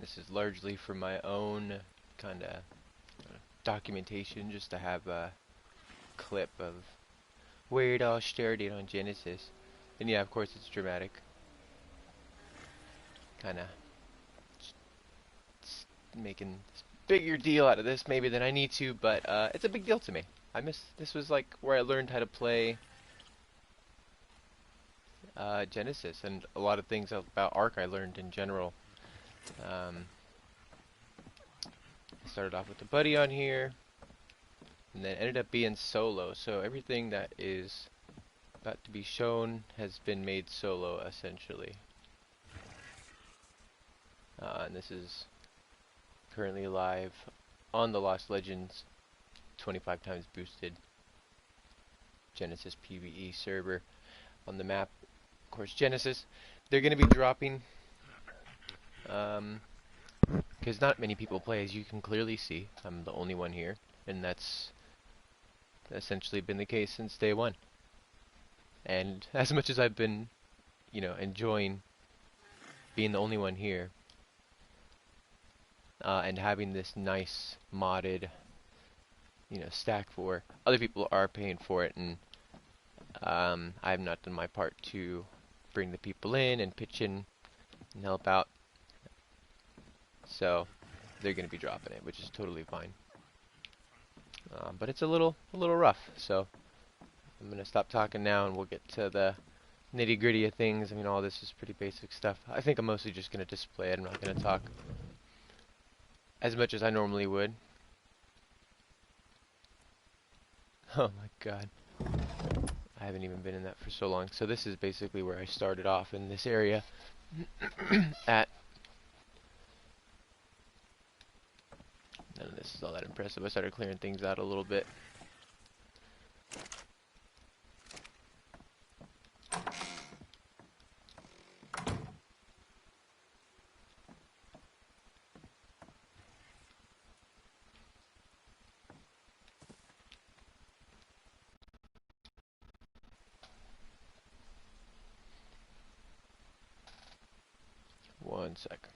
This is largely for my own kind of documentation, just to have a clip of where it all started on Genesis. And yeah, of course it's dramatic. Kind of making this bigger deal out of this maybe than I need to, but it's a big deal to me. This was like where I learned how to play Genesis, and a lot of things about Ark I learned in general. Um, I started off with a buddy on here, and then ended up being solo. So everything that is about to be shown has been made solo, essentially. And this is currently live on the Lost Legends 25 times boosted Genesis PvE server on the map. Of course, Genesis. They're going to be dropping, because not many people play, as you can clearly see. I'm the only one here, and that's essentially been the case since day one. And as much as I've been, enjoying being the only one here, and having this nice modded, stack for, other people are paying for it, and I have not done my part to bring the people in and pitch in and help out. So they're going to be dropping it, which is totally fine. But it's a little rough, so I'm going to stop talking now and we'll get to the nitty-gritty of things. I mean, all this is pretty basic stuff. I think I'm mostly just going to display it. I'm not going to talk as much as I normally would. Oh my god. I haven't even been in that for so long. So this is basically where I started off, in this area. None of this is all that impressive. I started clearing things out a little bit. One sec.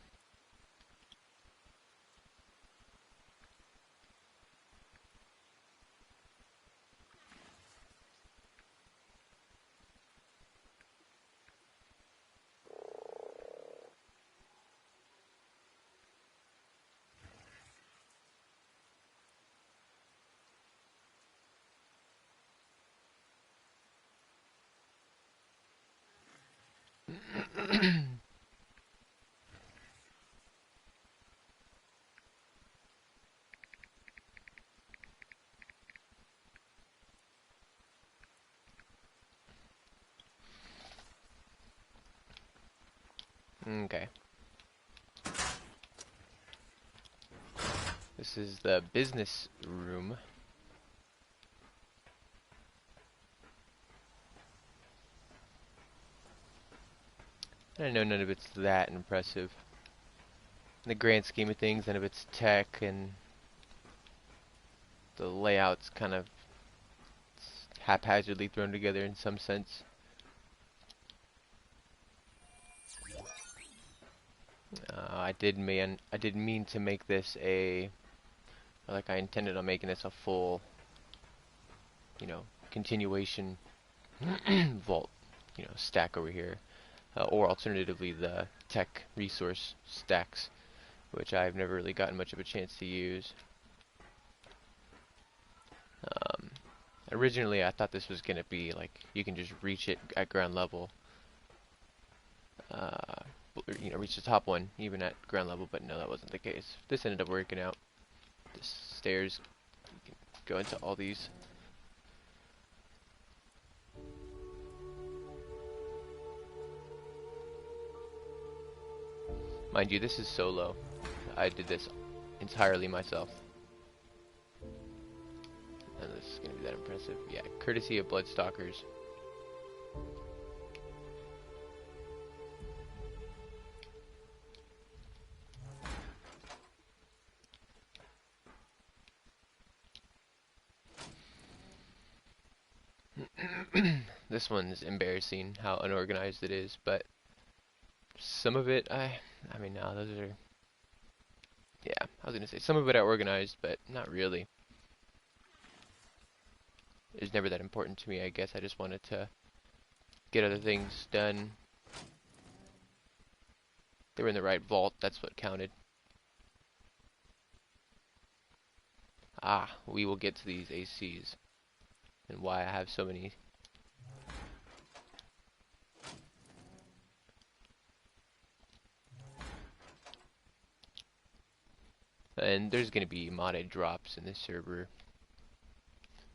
Okay. This is the business room. I know none of it's that impressive. In the grand scheme of things, none of it's tech, and the layout's kind of haphazardly thrown together in some sense. I did mean to make this like I intended on making this a full, continuation vault, stack over here, or alternatively the tech resource stacks, which I've never really gotten much of a chance to use. Originally, I thought this was gonna be like you can just reach it at ground level, reach the top one even at ground level, but no, that wasn't the case. This ended up working out. The stairs, you can go into all these. Mind you, this is solo. I did this entirely myself. And this is gonna be that impressive. Yeah, courtesy of Bloodstalkers. This one's embarrassing how unorganized it is, but some of it, I mean, no, those are Yeah, I was gonna say some of it I organized, but not really. It was never that important to me, I guess. I just wanted to get other things done. They were in the right vault, that's what counted. Ah, we will get to these ACs and why I have so many. And there's going to be modded drops in this server.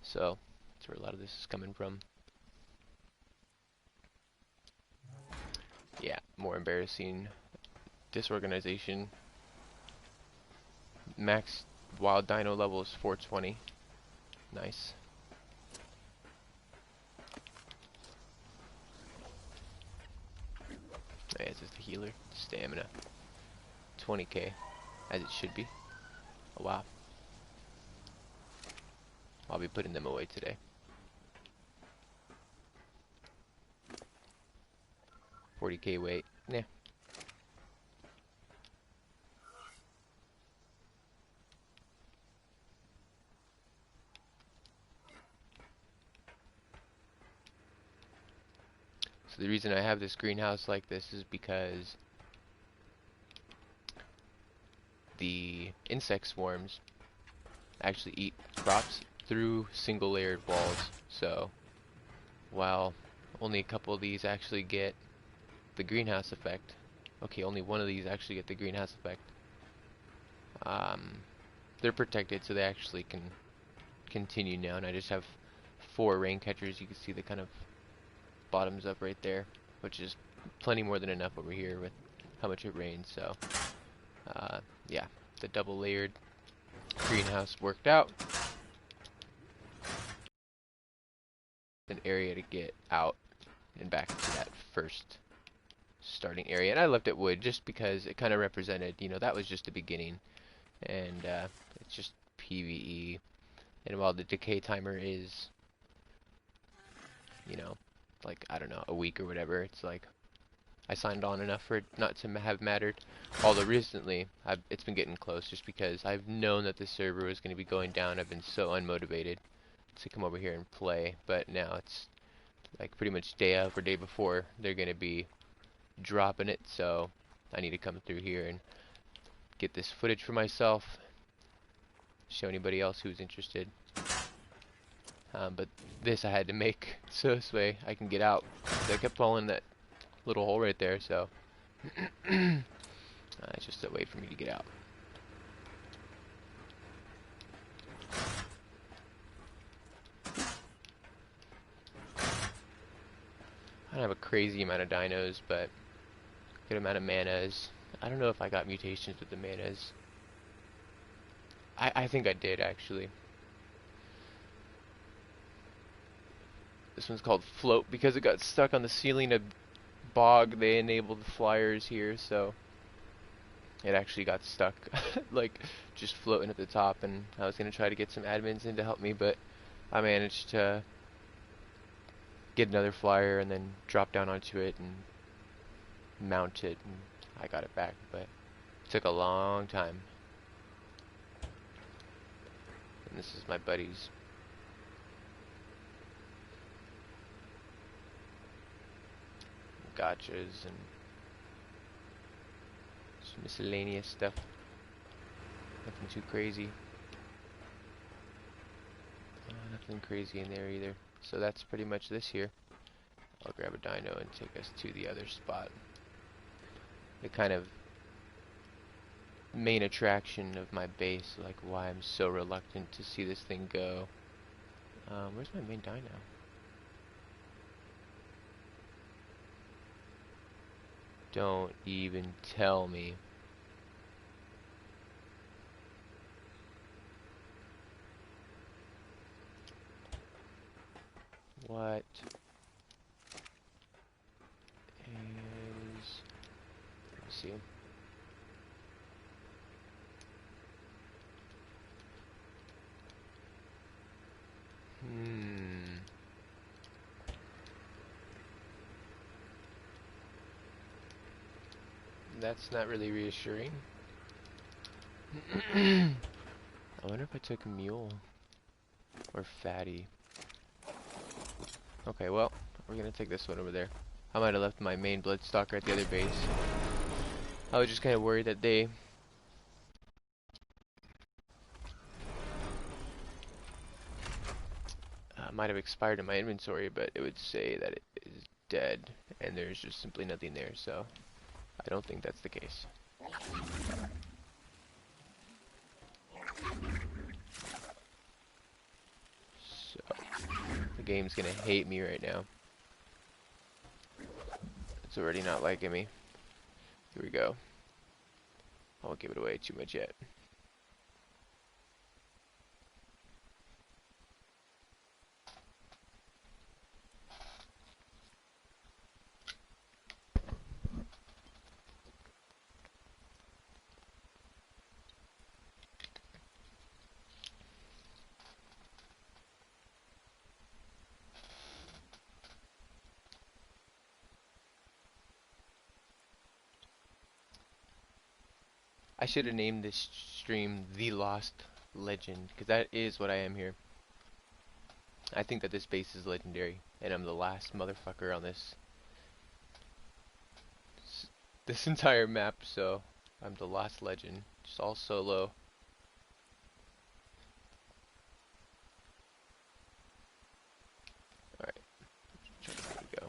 So, that's where a lot of this is coming from. Yeah, more embarrassing. Disorganization. Max wild dino level is 420. Nice. Oh, yeah, it's just a healer. Stamina. 20k. As it should be. Oh, wow. I'll be putting them away today. $40k weight. Yeah. So the reason I have this greenhouse like this is because the insect swarms actually eat crops through single layered walls. So while only a couple of these actually get the greenhouse effect, okay, only one of these actually get the greenhouse effect, they're protected, so they actually can continue now. And I just have 4 rain catchers. You can see the kind of bottoms up right there, which is plenty more than enough over here with how much it rains. So yeah, the double layered greenhouse worked out. An area to get out and back to that first starting area. And I left it wood just because it kind of represented, you know, that was just the beginning. And it's just PvE. And while the decay timer is, you know, like, I don't know, a week or whatever, it's like I signed on enough for it not to have mattered. Although recently, it's been getting close just because I've known that this server was going to be going down. I've been so unmotivated to come over here and play, but now it's like pretty much day of or day before they're going to be dropping it, so I need to come through here and get this footage for myself, show anybody else who's interested. But this I had to make so this way I can get out. I kept falling in that little hole right there, so it's just a way for me to get out. I don't have a crazy amount of dinos, but good amount of manas. I don't know if I got mutations with the manas. I think I did, actually. This one's called Float because it got stuck on the ceiling of Bog. They enabled the flyers here, so it actually got stuck, like, just floating at the top, and I was going to try to get some admins in to help me, but I managed to get another flyer and then drop down onto it and mount it, and I got it back, but it took a long time. And this is my buddy's. Gotchas and some miscellaneous stuff. Nothing too crazy. Nothing crazy in there either. So that's pretty much this here. I'll grab a dino and take us to the other spot. The kind of main attraction of my base, like why I'm so reluctant to see this thing go. Where's my main dino? Don't even tell me. What is... Let's see. That's not really reassuring. I wonder if I took Mule or Fatty. Okay, well, we're gonna take this one over there. I might have left my main Bloodstalker at the other base. I was just kind of worried that they might have expired in my inventory, but it would say that it is dead, and there's just simply nothing there, so I don't think that's the case. So, the game's gonna hate me right now. It's already not liking me. Here we go. I won't give it away too much yet. I should have named this stream The Lost Legend, because that is what I am here. I think that this base is legendary, and I'm the last motherfucker on this entire map, so I'm the Lost Legend, just all solo. Alright, here we go.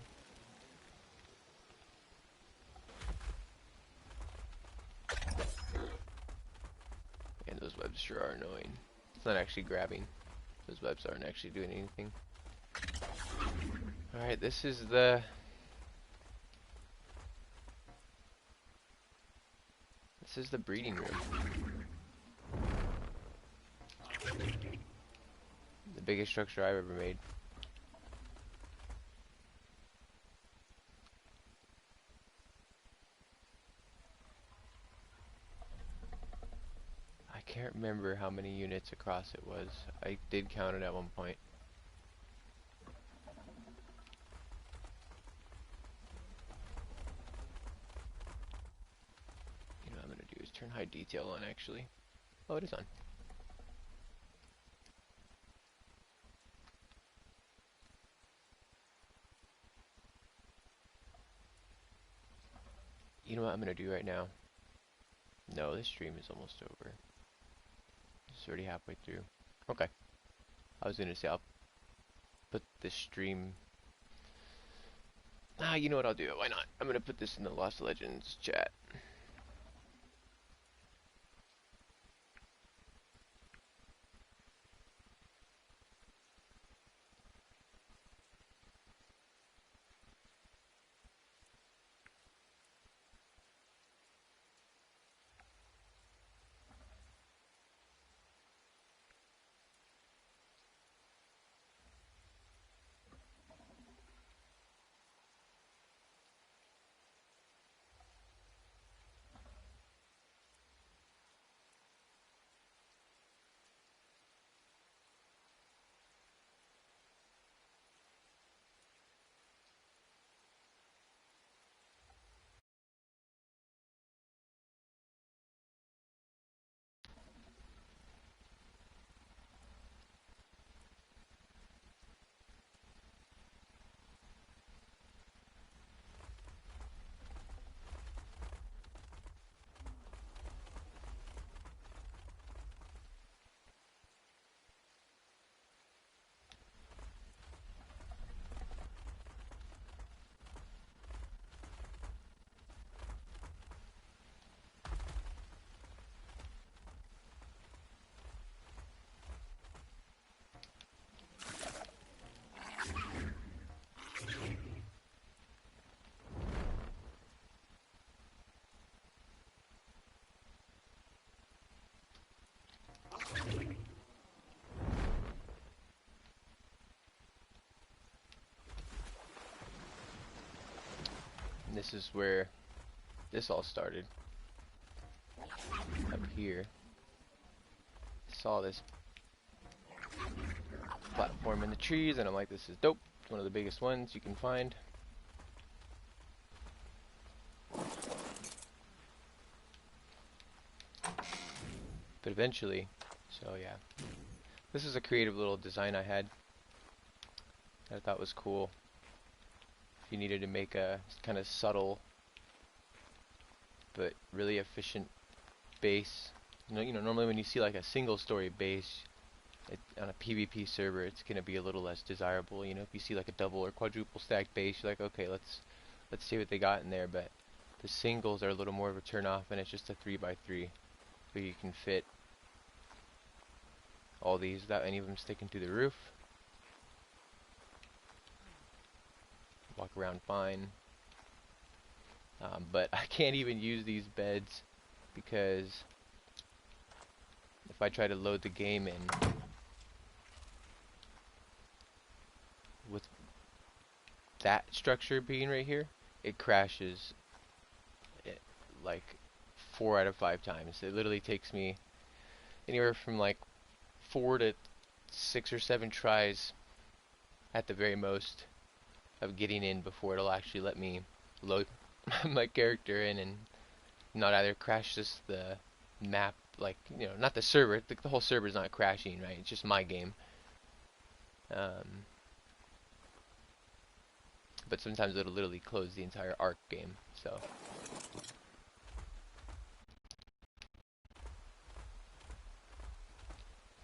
And those webs sure are annoying. It's not actually grabbing. Those webs aren't actually doing anything. Alright, this is the breeding room. The biggest structure I've ever made. I can't remember how many units across it was. I did count it at one point. You know what I'm gonna do is turn high detail on actually. Oh, it is on. You know what I'm gonna do right now? No, this stream is almost over. It's already halfway through. Okay. I was gonna say I'll put this stream. You know what I'll do? Why not? I'm gonna put this in the Lost Legends chat. And this is where this all started. Up here. Saw this platform in the trees and I'm like, this is dope. It's one of the biggest ones you can find. but eventually. So yeah, this is a creative little design I had that I thought was cool. If you needed to make a kind of subtle but really efficient base, normally when you see like a single story base on a PvP server, it's gonna be a little less desirable. If you see like a double or quadruple stacked base, you're like, okay, let's see what they got in there. But the singles are a little more of a turn off, and it's just a 3x3, so you can fit all these without any of them sticking through the roof. Walk around fine. But I can't even use these beds because if I try to load the game in with that structure being right here, it crashes like 4 out of 5 times. It literally takes me anywhere from like 4 to 6 or 7 tries at the very most of getting in before it'll actually let me load my character in, and not either crash just the map, like, not the server, the whole server's not crashing, right? It's just my game. But sometimes it'll literally close the entire Ark game, so.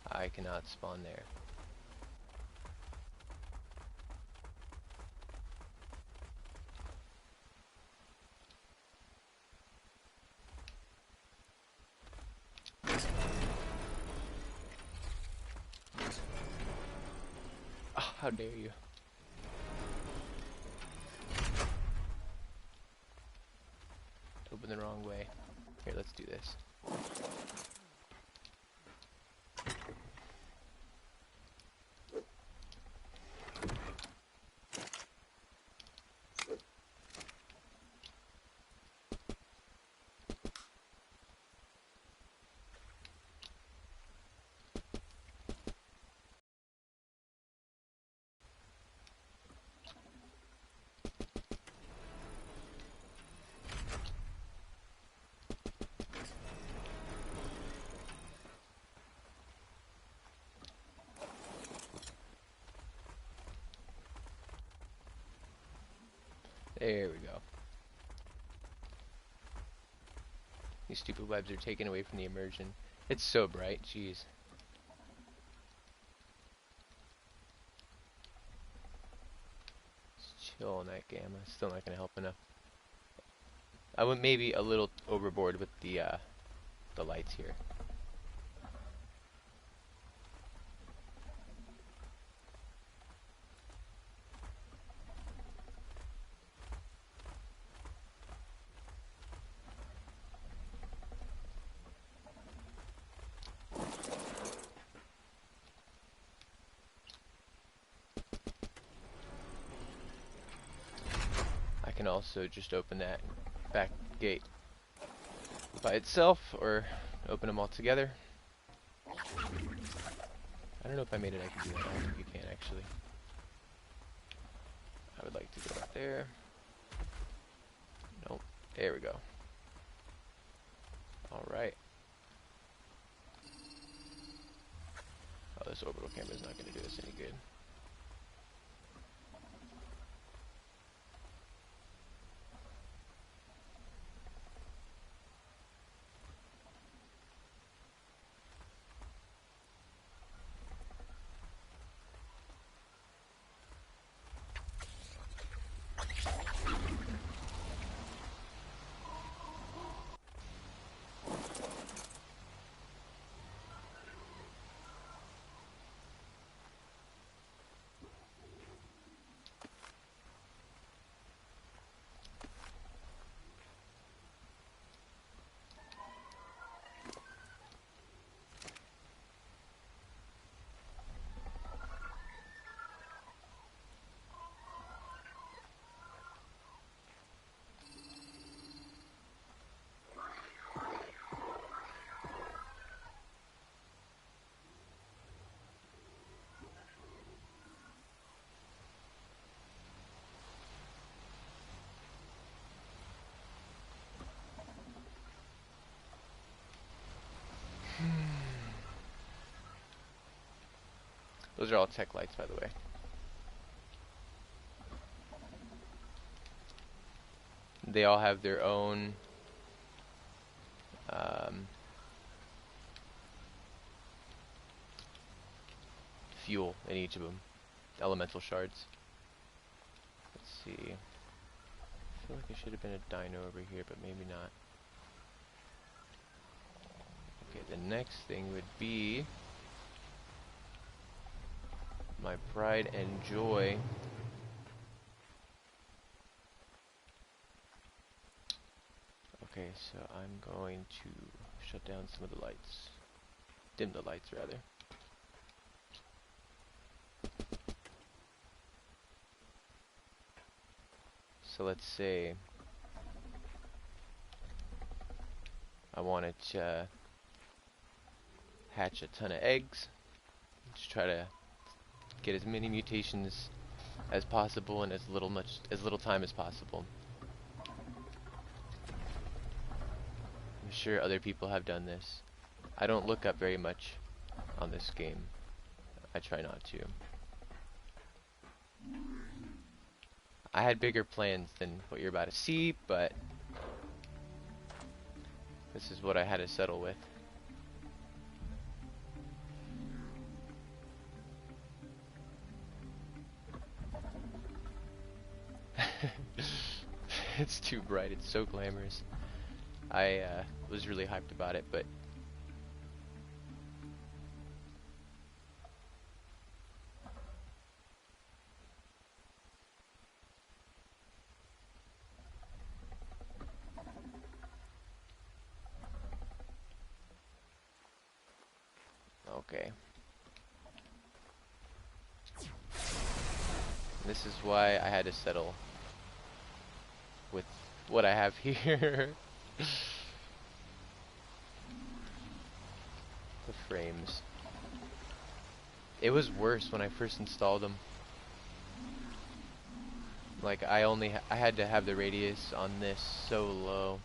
I cannot spawn there. Oh, how dare you. Open the wrong way. Here, let's do this. There we go. These stupid webs are taken away from the immersion. It's so bright, jeez. Just chill on that gamma. Still not gonna help enough. I went maybe a little overboard with the lights here. I can also just open that back gate by itself, or open them all together. I don't know if I made it, I can do that. I don't think you can actually. I would like to go out there. Nope. There we go. Alright. Oh, this orbital camera is not going to do us any good. Those are all tech lights, by the way. They all have their own fuel in each of them. Elemental shards. Let's see. I feel like there should have been a dino over here, but maybe not. Okay, the next thing would be my pride and joy. Okay, so I'm going to shut down some of the lights. Dim the lights, rather. So let's say I wanted to hatch a ton of eggs. Just try to get as many mutations as possible in as little time as possible. I'm sure other people have done this. I don't look up very much on this game. I try not to. I had bigger plans than what you're about to see, but this is what I had to settle with. It's too bright, it's so glamorous. I was really hyped about it, but okay. This is why I had to settle with what I have here. The frames. It was worse when I first installed them. Like I had to have the radius on this so low,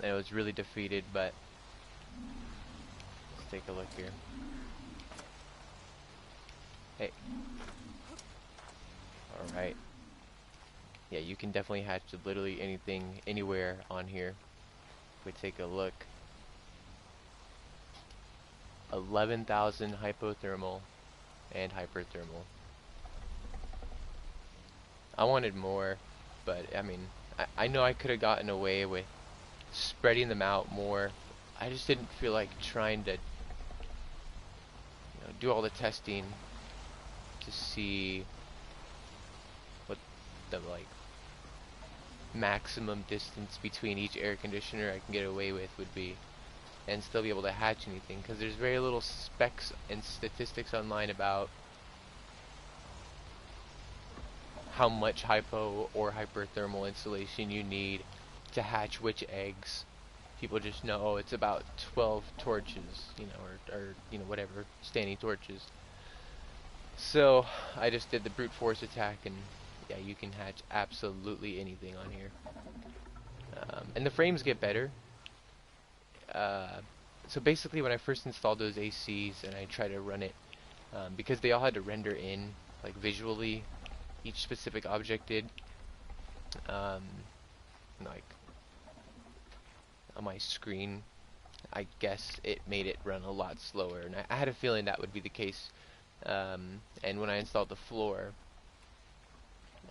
and it was really defeated. But let's take a look here. Hey. All right. Yeah, you can definitely hatch literally anything, anywhere on here. If we take a look. 11,000 hypothermal and hyperthermal. I wanted more, but I mean, I know I could have gotten away with spreading them out more. I just didn't feel like trying to, do all the testing to see what the maximum distance between each air conditioner I can get away with would be, and still be able to hatch anything, because there's very little specs and statistics online about how much hypo or hyperthermal insulation you need to hatch which eggs. People just know, oh, it's about 12 torches, or whatever, standing torches. So I just did the brute force attack, and yeah, you can hatch absolutely anything on here. And the frames get better. So basically when I first installed those ACs and I tried to run it, because they all had to render in, like visually, each specific object did, like on my screen, I guess it made it run a lot slower, and I had a feeling that would be the case. And when I installed the floor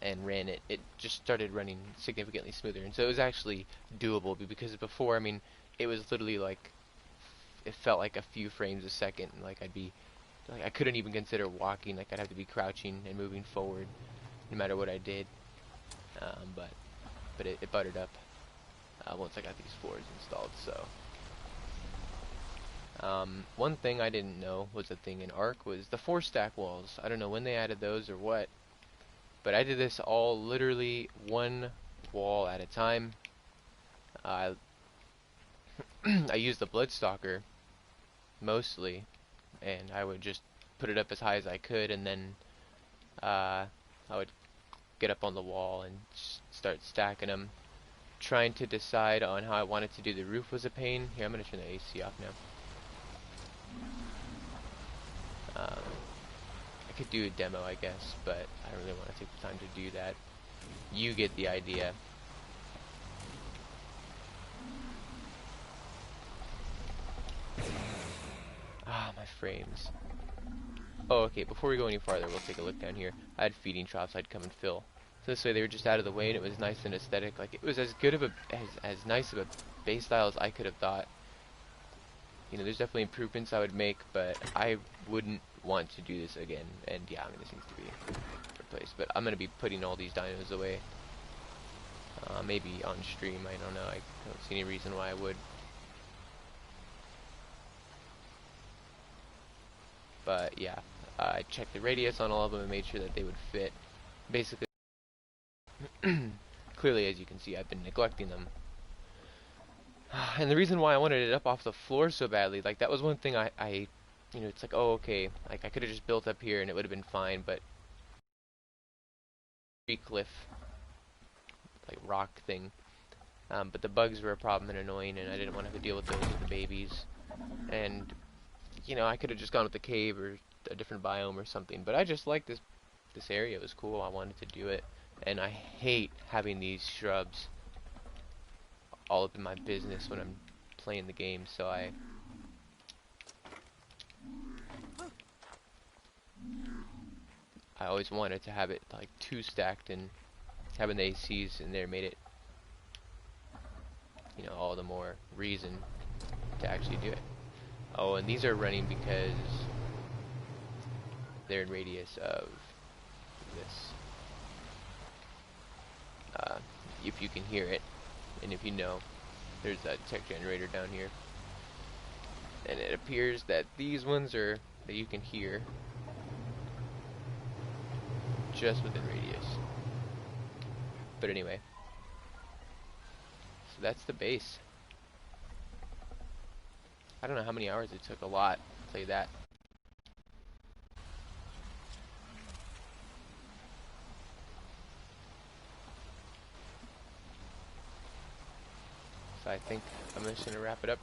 and ran it, it just started running significantly smoother, and so it was actually doable, because before, I mean, it was literally like, it felt like a few frames a second, like I couldn't even consider walking, like I'd have to be crouching and moving forward no matter what I did. But it buttered up once I got these floors installed. So one thing I didn't know was a thing in Ark was the 4-stack walls. I don't know when they added those or what, but I did this all literally one wall at a time. I used the Bloodstalker mostly, and I would just put it up as high as I could, and then I would get up on the wall and start stacking them. Trying to decide on how I wanted to do the roof was a pain. Here, I'm going to turn the AC off now. could do a demo, I guess, but I don't really want to take the time to do that. You get the idea. Ah, my frames. Oh, okay, before we go any farther, we'll take a look down here. I had feeding troughs I'd come and fill. So this way they were just out of the way, and it was nice and aesthetic. Like, it was as good of a, as nice of a base style as I could have thought. You know, there's definitely improvements I would make, but I wouldn't want to do this again. And yeah, I mean, this needs to be replaced. But I'm going to be putting all these dinos away. Maybe on stream, I don't know. I don't see any reason why I would. But yeah, I checked the radius on all of them and made sure that they would fit. Basically, clearly, as you can see, I've been neglecting them. And the reason why I wanted it up off the floor so badly, like, that was one thing I you know, it's like, oh, okay, like, I could have just built up here and it would have been fine, but cliff, like, rock thing. But the bugs were a problem and annoying, and I didn't want to have to deal with those with the babies. And, you know, I could have just gone with the cave or a different biome or something, but I just liked this area. It was cool. I wanted to do it, and I hate having these shrubs all up in my business when I'm playing the game, so I always wanted to have it like 2 stacked, and having the ACs in there made it, you know, all the more reason to actually do it. Oh, and these are running because they're in radius of this. If you can hear it, and if you know, there's a tech generator down here. And it appears that these ones are, that you can hear, just within radius. But anyway, so that's the base. I don't know how many hours it took, a lot to play that. So I think I'm just going to wrap it up.